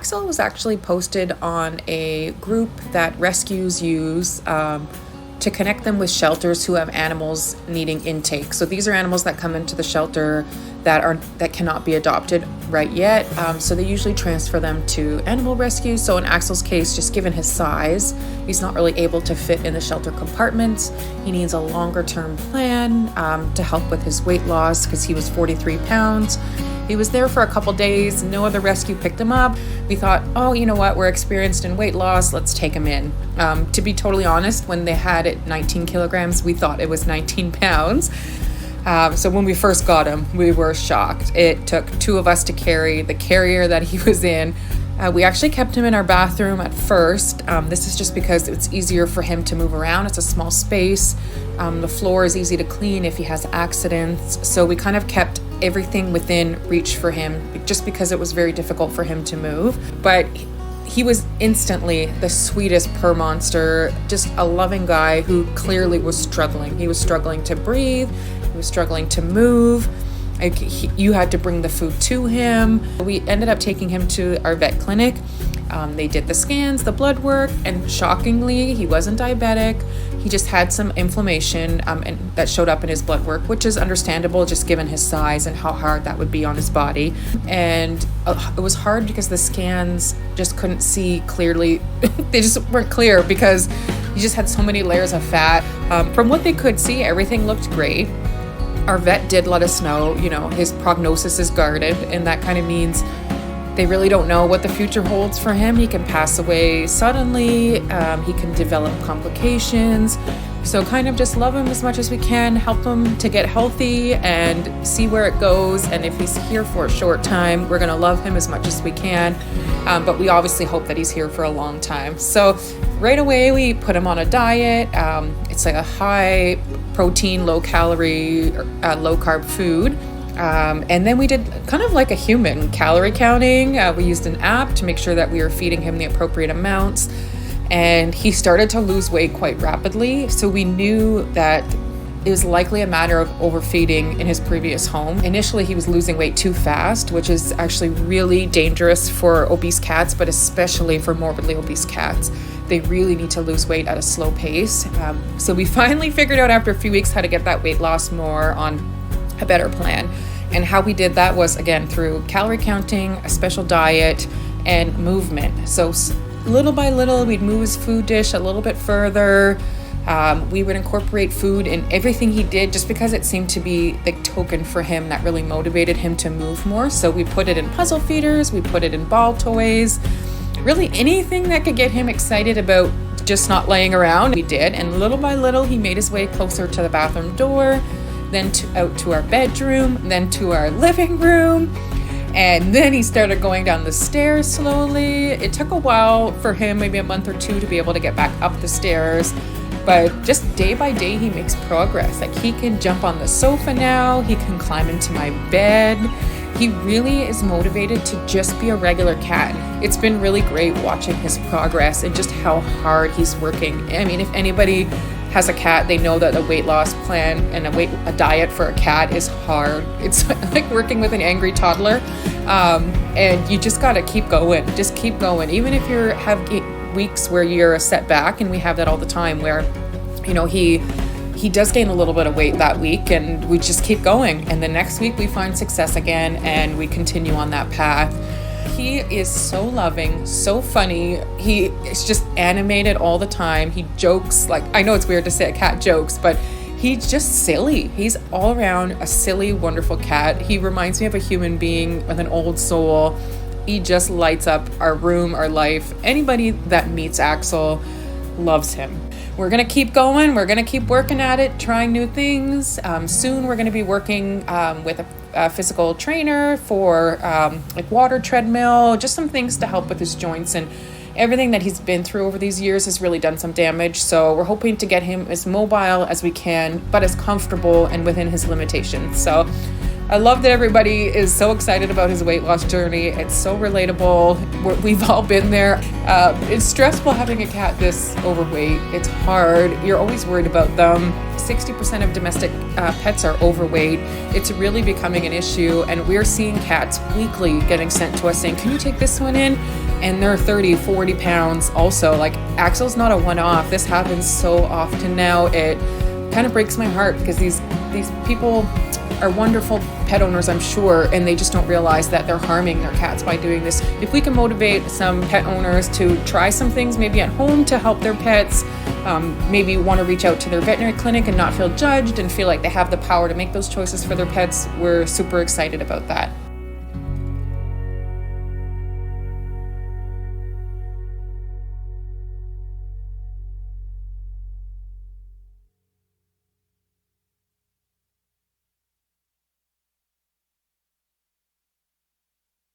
Axel was actually posted on a group that rescues use to connect them with shelters who have animals needing intake. So these are animals that come into the shelter that cannot be adopted right yet. So they usually transfer them to animal rescue. So in Axel's case, just given his size, he's not really able to fit in the shelter compartments. He needs a longer term plan to help with his weight loss because he was 43 pounds. He was there for a couple days. No other rescue picked him up. We thought, oh, you know what? We're experienced in weight loss. Let's take him in. To be totally honest, when they had it 19 kilograms, we thought it was 19 pounds. So when we first got him, we were shocked. It took two of us to carry the carrier that he was in. We actually kept him in our bathroom at first. This is just because it's easier for him to move around. It's a small space. The floor is easy to clean if he has accidents. So we kind of kept everything within reach for him just because it was very difficult for him to move. But he was instantly the sweetest purr monster, just a loving guy who clearly was struggling. He was struggling to breathe. He was struggling to move. You had to bring the food to him. We ended up taking him to our vet clinic. They did the scans, the blood work, and shockingly, he wasn't diabetic. He just had some inflammation and that showed up in his blood work, which is understandable just given his size and how hard that would be on his body. And it was hard because the scans just couldn't see clearly. They just weren't clear because he just had so many layers of fat. From what they could see, everything looked great. Our vet did let us know, his prognosis is guarded, and that kind of means they really don't know what the future holds for him. He can pass away suddenly. He can develop complications. So kind of just love him as much as we can, help him to get healthy and see where it goes. And if he's here for a short time, we're going to love him as much as we can. But we obviously hope that he's here for a long time. So right away, we put him on a diet. It's like a high protein, low calorie, low carb food. And then we did kind of like a human calorie counting. We used an app to make sure that we were feeding him the appropriate amounts. And he started to lose weight quite rapidly. So we knew that it was likely a matter of overfeeding in his previous home. Initially, he was losing weight too fast, which is actually really dangerous for obese cats, but especially for morbidly obese cats. They really need to lose weight at a slow pace. So we finally figured out after a few weeks how to get that weight loss more on a better plan. And how we did that was, again, through calorie counting, a special diet, and movement. So little by little, we'd move his food dish a little bit further. We would incorporate food in everything he did just because it seemed to be the token for him that really motivated him to move more. So we put it in puzzle feeders, we put it in ball toys, really anything that could get him excited about just not laying around, we did. And little by little, he made his way closer to the bathroom door, then out to our bedroom, then to our living room. And then he started going down the stairs slowly. It took a while for him, maybe a month or two, to be able to get back up the stairs. But just day by day, he makes progress. Like, he can jump on the sofa now. He can climb into my bed. He really is motivated to just be a regular cat. It's been really great watching his progress and just how hard he's working. I mean, if anybody has a cat, they know that a weight loss plan and a diet for a cat is hard. It's like working with an angry toddler. And you just got to keep going. Just keep going. Even if you have weeks where you're a setback, and we have that all the time, where he does gain a little bit of weight that week, and we just keep going, and the next week we find success again and we continue on that path. He is so loving, so funny. He is just animated all the time. He jokes, like, I know it's weird to say a cat jokes, but he's just silly. He's all around a silly, wonderful cat. He reminds me of a human being with an old soul. He just lights up our room, our life. Anybody that meets Axel loves him. We're going to keep going. We're going to keep working at it, trying new things. Soon we're going to be working with a physical trainer for like water treadmill, just some things to help with his joints, and everything that he's been through over these years has really done some damage. So we're hoping to get him as mobile as we can, but as comfortable and within his limitations. So I love that everybody is so excited about his weight loss journey. It's so relatable. We've all been there. It's stressful having a cat this overweight. It's hard. You're always worried about them. 60% of domestic pets are overweight. It's really becoming an issue, and we're seeing cats weekly getting sent to us saying, "Can you take this one in?" and they're 30, 40 pounds also. Like, Axel's not a one-off. This happens so often now. It kind of breaks my heart because these people are wonderful pet owners, I'm sure, and they just don't realize that they're harming their cats by doing this. If we can motivate some pet owners to try some things maybe at home to help their pets, maybe want to reach out to their veterinary clinic and not feel judged and feel like they have the power to make those choices for their pets, we're super excited about that.